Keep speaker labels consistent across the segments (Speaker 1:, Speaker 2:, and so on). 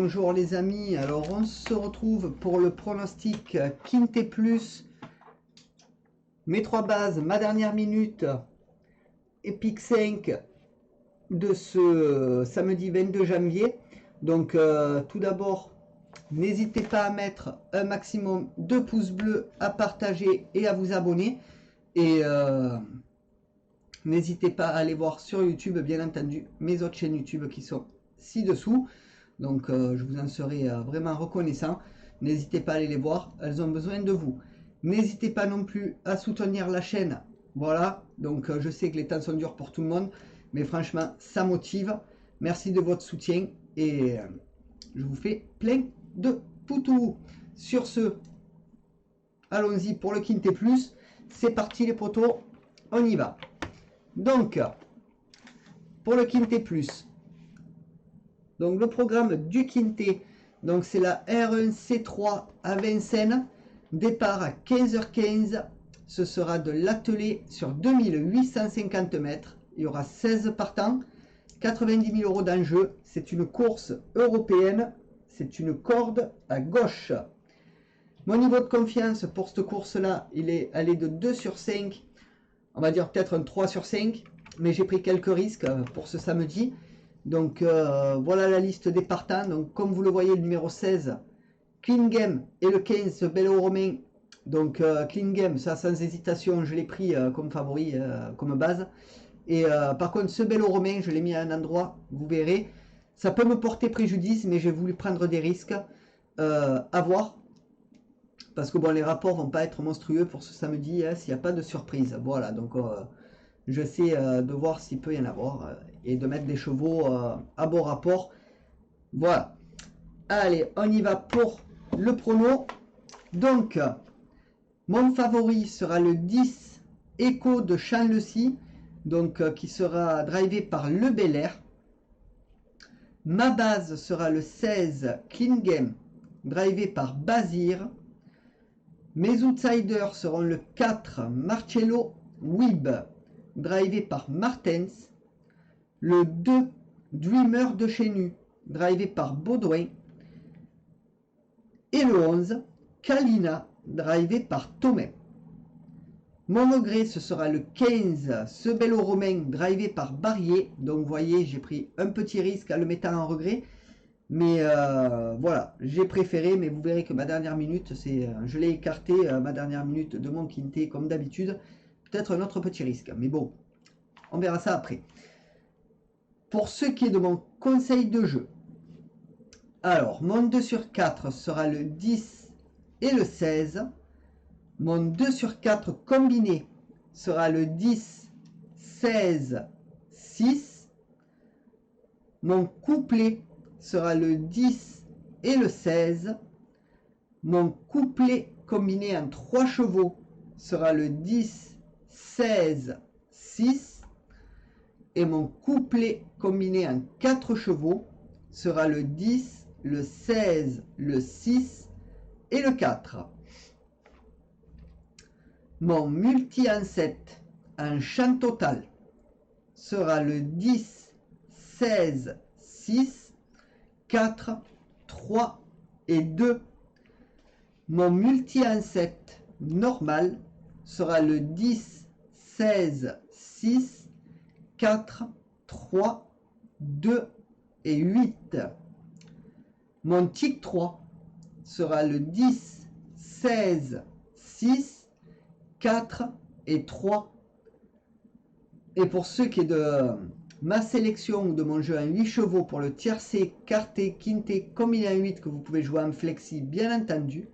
Speaker 1: bonjour les amis. Alors on se retrouve pour le pronostic Quinté Plus. Mes 3 bases, ma dernière minute, Epic 5 de ce samedi 22 janvier. Donc tout d'abord, n'hésitez pas à mettre un maximum de pouces bleus, à partager et à vous abonner. Et n'hésitez pas à aller voir sur YouTube, bien entendu, mes autres chaînes YouTube qui sont ci-dessous. Donc je vous en serai vraiment reconnaissant. N'hésitez pas à aller les voir, elles ont besoin de vous. N'hésitez pas non plus à soutenir la chaîne. Voilà, donc je sais que les temps sont durs pour tout le monde, mais franchement, ça motive. Merci de votre soutien et je vous fais plein de poutous. Sur ce, allons-y pour le Quinté Plus. C'est parti les potos, on y va. Donc, pour le Quinté Plus, donc le programme du Quinté, donc c'est la R1C3 à Vincennes, départ à 15h15, ce sera de l'atelier sur 2850 mètres, il y aura 16 partants, 90 000 € d'enjeu, c'est une course européenne, c'est une corde à gauche. Mon niveau de confiance pour cette course-là, il est allé de 2 sur 5, on va dire peut-être un 3 sur 5, mais j'ai pris quelques risques pour ce samedi. Donc voilà la liste des partants. Donc comme vous le voyez, le numéro 16, Clean Game, et le 15, Bello Romain. Donc Clean Game, ça sans hésitation, je l'ai pris comme favori, comme base. Et par contre, ce Bello Romain, je l'ai mis à un endroit, vous verrez. Ça peut me porter préjudice, mais j'ai voulu prendre des risques à voir. Parce que bon, les rapports vont pas être monstrueux pour ce samedi, hein, s'il n'y a pas de surprise. Voilà, donc j'essaie de voir s'il peut y en avoir et de mettre des chevaux à bon rapport. Voilà. Allez, on y va pour le prono. Donc, mon favori sera le 10 Echo de Champ-le-Cy, donc qui sera drivé par Le Bel Air. Ma base sera le 16 Clean Game, drivé par Bazir. Mes outsiders seront le 4 Marcello Wib, drivé par Martens. Le 2 Dreamer de Chenu, drivé par Baudouin. Et le 11 Kalina, drivé par Thomas. Mon regret, ce sera le 15 Ce Bello Romain, drivé par Barrier. Donc vous voyez, j'ai pris un petit risque à le mettre en regret. Mais voilà, j'ai préféré, mais vous verrez que ma dernière minute, je l'ai écarté, ma dernière minute de mon Quinté, comme d'habitude. Peut-être un autre petit risque, mais bon, on verra ça après. Pour ce qui est de mon conseil de jeu, alors, mon 2 sur 4 sera le 10 et le 16. Mon 2 sur 4 combiné sera le 10, 16, 6. Mon couplet sera le 10 et le 16. Mon couplet combiné en 3 chevaux sera le 10, 16, 6. Et mon couplet combiné en 4 chevaux sera le 10, le 16, le 6 et le 4. Mon multi en 7 en champ total sera le 10, 16, 6, 4, 3 et 2. Mon multi en 7 normal sera le 10, 16, 6, 4, 3, 2 et 8. Mon tic 3 sera le 10, 16, 6, 4 et 3. Et pour ce qui est de ma sélection ou de mon jeu en 8 chevaux pour le tiercé, quarté, quinté, combiné en 8 que vous pouvez jouer en flexi, bien entendu,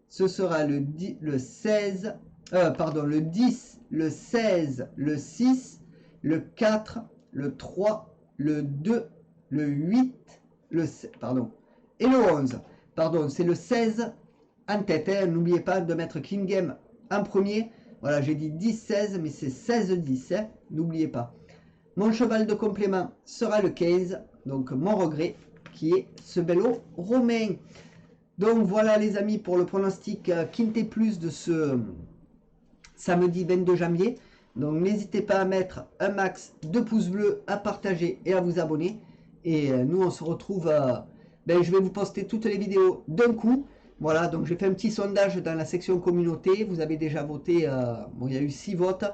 Speaker 1: ce sera le 10, le 16, le 10, le 16, le 6, le 4, le 3, le 2, le 8, et le 11. Pardon, c'est le 16 en tête. Hein. N'oubliez pas de mettre Clean Game en premier. Voilà, j'ai dit 10-16, mais c'est 16-10. Hein. N'oubliez pas. Mon cheval de complément sera le 15. Donc, mon regret, qui est ce Bello Romain. Donc, voilà les amis pour le pronostic Quinté Plus de ce samedi 22 janvier. Donc, n'hésitez pas à mettre un max de pouces bleus, à partager et à vous abonner. Et nous, on se retrouve ben, je vais vous poster toutes les vidéos d'un coup. Voilà, donc j'ai fait un petit sondage dans la section communauté. Vous avez déjà voté, bon, il y a eu 6 votes.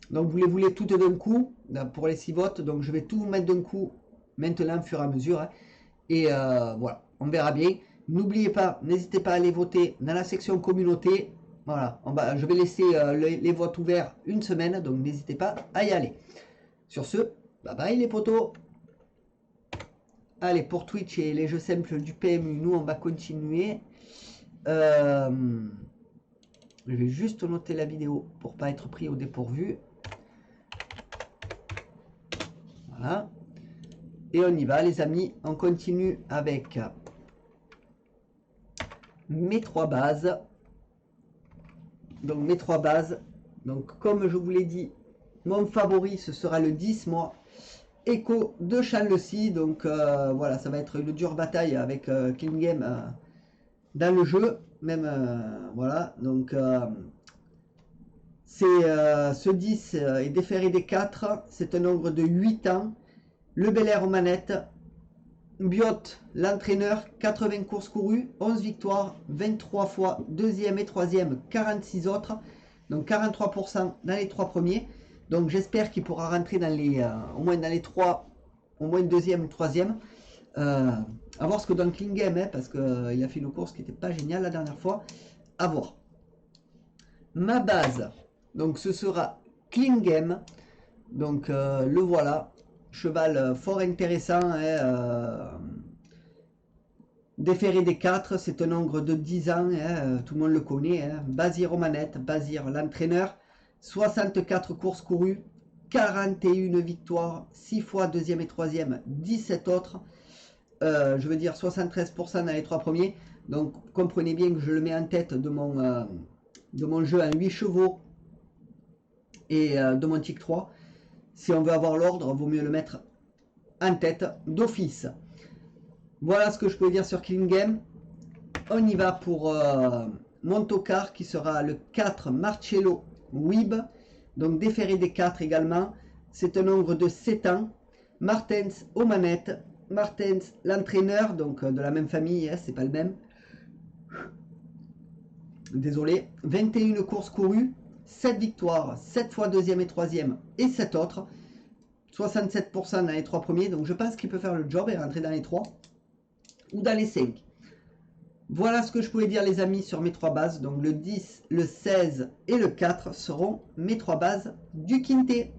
Speaker 1: Donc vous les voulez toutes d'un coup, pour les 6 votes. Donc je vais tout vous mettre d'un coup, maintenant, au fur et à mesure. Hein. Et voilà, on verra bien. N'oubliez pas, n'hésitez pas à aller voter dans la section communauté. Voilà, je vais laisser les votes ouverts une semaine, donc n'hésitez pas à y aller. Sur ce, bye bye les potos. Allez, pour Twitch et les jeux simples du PMU, nous on va continuer. Je vais juste noter la vidéo pour pas être pris au dépourvu. Voilà. Et on y va les amis, on continue avec mes 3 bases. Donc mes 3 bases. Donc comme je vous l'ai dit, mon favori ce sera le 10 moi. Echo de Shanley. Donc voilà, ça va être une dure bataille avec King Game dans le jeu. Même voilà, donc c'est ce 10 est déféré des 4. C'est un nombre de 8 ans. Le Bel Air aux manettes. Biot, l'entraîneur, 80 courses courues, 11 victoires, 23 fois, deuxième et troisième, 46 autres. Donc 43% dans les 3 premiers. Donc j'espère qu'il pourra rentrer dans les, au moins dans les 3, au moins deuxième ou troisième. À voir ce que donne King Game, hein, parce qu'il a fait une course qui n'était pas géniale la dernière fois. À voir. Ma base, donc ce sera King Game. Donc le voilà. Cheval fort intéressant. Hein, déféré des 4, c'est un ogre de 10 ans. Hein, tout le monde le connaît. Hein. Bazir aux manettes. Bazir l'entraîneur. 64 courses courues. 41 victoires. 6 fois deuxième et troisième. 17 autres. Je veux dire 73% dans les 3 premiers. Donc comprenez bien que je le mets en tête de mon jeu en 8 chevaux. Et de mon tic 3. Si on veut avoir l'ordre, vaut mieux le mettre en tête d'office. Voilà ce que je peux dire sur King Game. On y va pour mon tocard qui sera le 4 Marcello Wib. Donc déféré des 4 également. C'est un nombre de 7 ans. Martens aux manettes. Martens l'entraîneur, donc de la même famille, hein, c'est pas le même. Désolé. 21 courses courues. 7 victoires, 7 fois deuxième et troisième et 7 autres. 67% dans les 3 premiers. Donc je pense qu'il peut faire le job et rentrer dans les 3 ou dans les 5. Voilà ce que je pouvais dire les amis sur mes 3 bases. Donc le 10, le 16 et le 4 seront mes 3 bases du Quintet.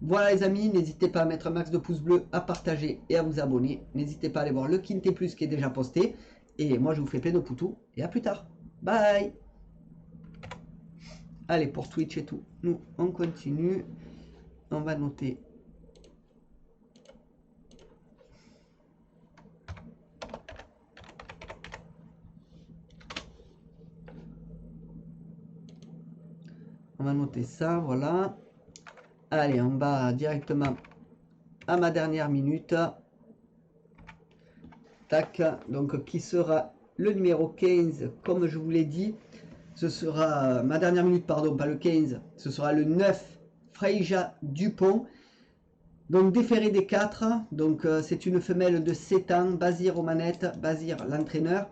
Speaker 1: Voilà les amis, n'hésitez pas à mettre un max de pouces bleus, à partager et à vous abonner. N'hésitez pas à aller voir le Quintet Plus qui est déjà posté. Et moi je vous fais plein de poutous et à plus tard. Bye. Allez, pour Twitch et tout, nous on continue. On va noter. On va noter ça, voilà. Allez, on va directement à ma dernière minute. Tac, donc qui sera le numéro 15, comme je vous l'ai dit. Ce sera ma dernière minute, pardon, pas le 15. Ce sera le 9, Freija Dupont. Donc déféré des 4. Donc c'est une femelle de 7 ans. Bazir aux manettes. Bazir l'entraîneur.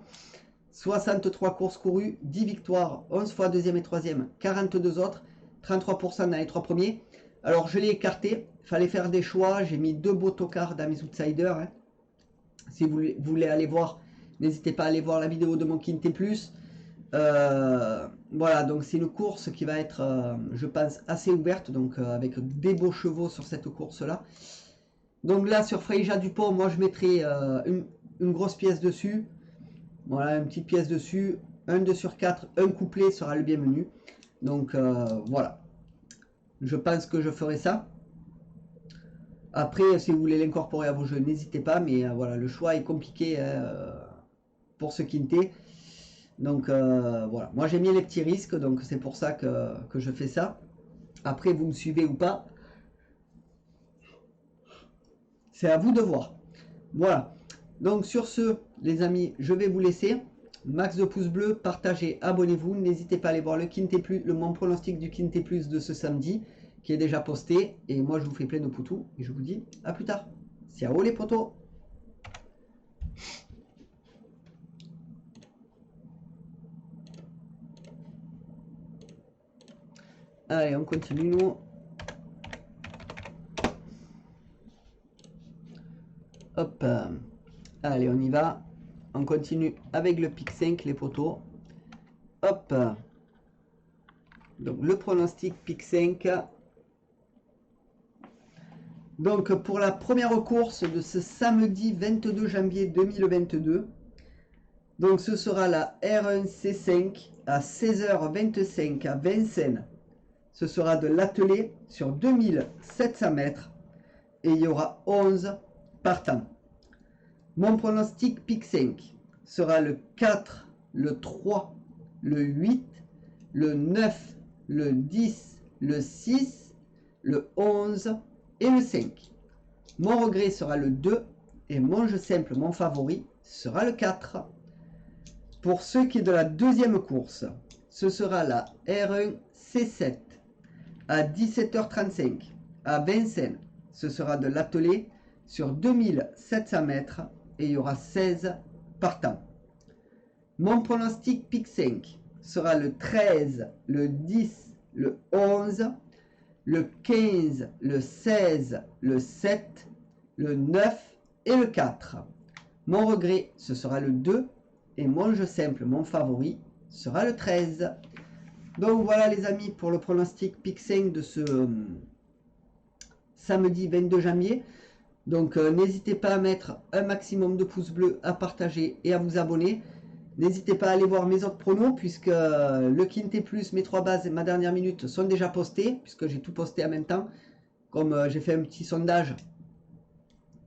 Speaker 1: 63 courses courues. 10 victoires. 11 fois deuxième et troisième. 42 autres. 33% dans les 3 premiers. Alors je l'ai écarté. Fallait faire des choix. J'ai mis 2 beaux tocards dans mes outsiders. Hein. Si vous voulez aller voir, n'hésitez pas à aller voir la vidéo de mon Quintet Plus. Voilà, donc c'est une course qui va être, je pense, assez ouverte, donc avec des beaux chevaux sur cette course-là. Donc là, sur Freija Dupont, moi je mettrai une grosse pièce dessus. Voilà, une petite pièce dessus. Un 2 sur 4, un couplet sera le bienvenu. Donc voilà. Je pense que je ferai ça. Après, si vous voulez l'incorporer à vos jeux, n'hésitez pas. Mais voilà, le choix est compliqué pour ce Quintet. Donc voilà, moi j'ai mis les petits risques, donc c'est pour ça que je fais ça. Après, vous me suivez ou pas, c'est à vous de voir. Voilà, donc sur ce, les amis, je vais vous laisser. Max de pouces bleus, partagez, abonnez-vous. N'hésitez pas à aller voir le Quintet Plus, mon pronostic du Quintet Plus de ce samedi, qui est déjà posté. Et moi, je vous fais plein de poutous, et je vous dis à plus tard. Ciao les potos! Allez, on continue nous. Hop. Allez, on y va. On continue avec le pic 5, les poteaux. Hop. Donc le pronostic pic 5. Donc pour la première course de ce samedi 22 janvier 2022. Donc ce sera la R1C5 à 16h25 à Vincennes. Ce sera de l'attelé sur 2700 mètres. Et il y aura 11 partants. Mon pronostic pic 5 sera le 4, le 3, le 8, le 9, le 10, le 6, le 11 et le 5. Mon regret sera le 2 et mon jeu simple, mon favori, sera le 4. Pour ce qui est de la deuxième course, ce sera la R1C7 à 17h35 à Vincennes. Ce sera de l'attelé sur 2700 mètres et il y aura 16 partants. Mon pronostic pic 5 sera le 13, le 10, le 11, le 15, le 16, le 7, le 9 et le 4. Mon regret, ce sera le 2 et mon jeu simple, mon favori, sera le 13. Donc voilà les amis pour le pronostic pic 5 de ce samedi 22 janvier. Donc n'hésitez pas à mettre un maximum de pouces bleus, à partager et à vous abonner. N'hésitez pas à aller voir mes autres pronos puisque le Quintet Plus, mes 3 bases et ma dernière minute sont déjà postés puisque j'ai tout posté en même temps. Comme j'ai fait un petit sondage,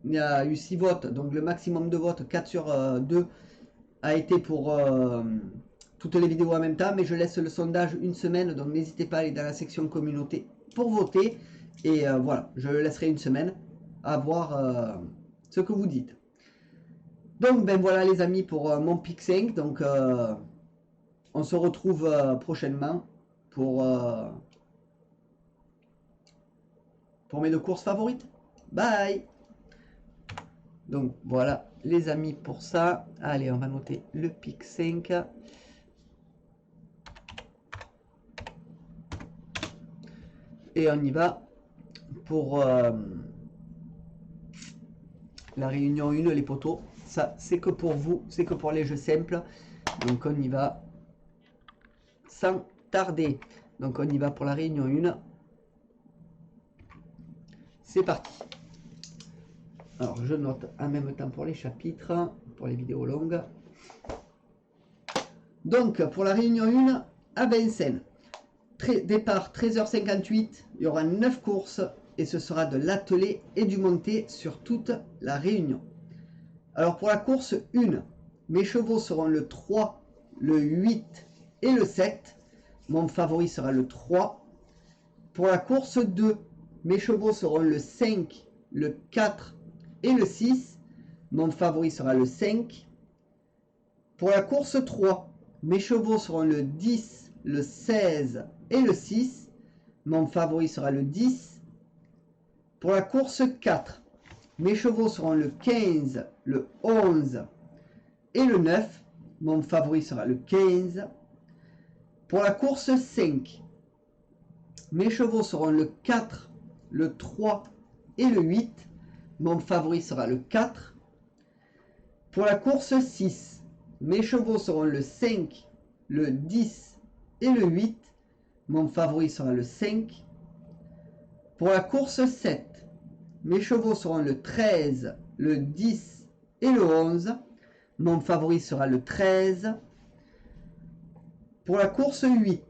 Speaker 1: il y a eu 6 votes, donc le maximum de votes, 4 sur 2, a été pour toutes les vidéos en même temps. Mais je laisse le sondage une semaine, donc n'hésitez pas à aller dans la section communauté pour voter. Et voilà, je le laisserai une semaine à voir ce que vous dites. Donc ben voilà les amis pour mon pic 5. Donc on se retrouve prochainement pour mes 2 courses favorites. Bye. Donc voilà les amis pour ça. Allez, on va noter le pic 5. Et on y va pour la réunion 1, les poteaux. Ça, c'est que pour vous, c'est que pour les jeux simples. Donc on y va sans tarder. Donc on y va pour la réunion 1. C'est parti. Alors je note en même temps pour les chapitres, pour les vidéos longues. Donc pour la réunion 1 à Vincennes. Départ 13h58, il y aura 9 courses et ce sera de l'attelé et du monté sur toute la réunion. Alors pour la course 1, mes chevaux seront le 3, le 8 et le 7. Mon favori sera le 3. Pour la course 2, mes chevaux seront le 5, le 4 et le 6. Mon favori sera le 5. Pour la course 3, mes chevaux seront le 10, le 16 et le 6. Mon favori sera le 10. Pour la course 4, mes chevaux seront le 15, le 11 et le 9. Mon favori sera le 15. Pour la course 5, mes chevaux seront le 4, le 3 et le 8. Mon favori sera le 4. Pour la course 6, mes chevaux seront le 5, le 10 et le 8. Mon favori sera le 5. Pour la course 7, mes chevaux seront le 13, le 10 et le 11. Mon favori sera le 13. Pour la course 8,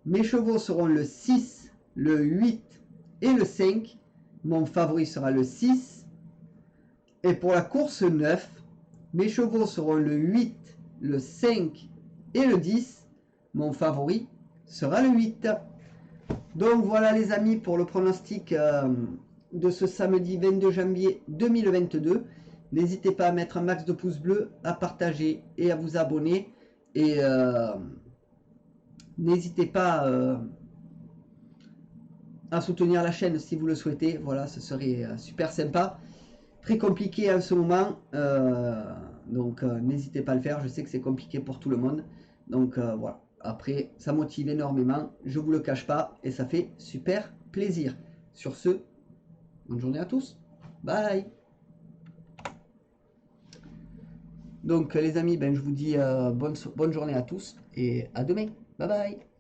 Speaker 1: mes chevaux seront le 6, le 8 et le 5. Mon favori sera le 6. Et pour la course 9, mes chevaux seront le 8, le 5 et le 10. Mon favori sera le 8. Donc voilà les amis pour le pronostic de ce samedi 22 janvier 2022. N'hésitez pas à mettre un max de pouces bleus, à partager et à vous abonner. Et n'hésitez pas à soutenir la chaîne si vous le souhaitez. Voilà, ce serait super sympa. Très compliqué en ce moment. Donc n'hésitez pas à le faire. Je sais que c'est compliqué pour tout le monde. Donc voilà. Après, ça motive énormément, je vous le cache pas, et ça fait super plaisir. Sur ce, bonne journée à tous. Bye. Donc les amis, ben, je vous dis bonne journée à tous et à demain. Bye bye.